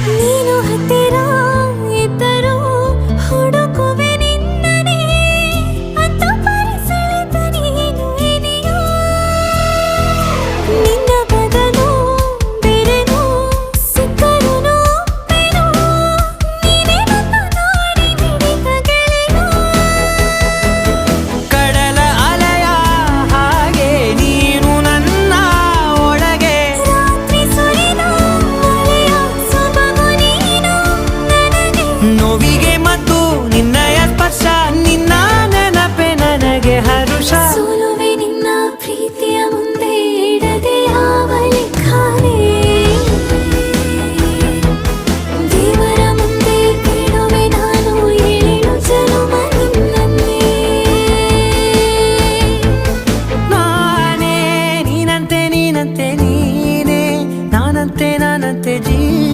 ನೀನು ಹತ್ತಿರ ಇದ್ದರೂ ಹುಡುಕುವೆ ನಿನ್ನನೇ ಅಂತ ಪರಿಸೆಳೆದ ನೀನು ಇದೆಯಾ ನಿನ್ನ ಬದಲು ಬೇರೆನೋ ಸಿಕ್ಕರೂ ಒಪ್ಪೆನೋ ನೀನೇ ನನ್ನ ನಾಡಿ ಮಿಡಿತ ಗೆಳೆಯ ಕಡಲ ಅಲೆಯ ಹಾಗೆ ನೀನು ನನ್ನ ಒಳಗೆ ರಾತ್ರಿ ಸುರಿದ ಮಳೆಯ ಸೊಬಗು ನೀನು ನನಗೆ ನೋವಿಗೆ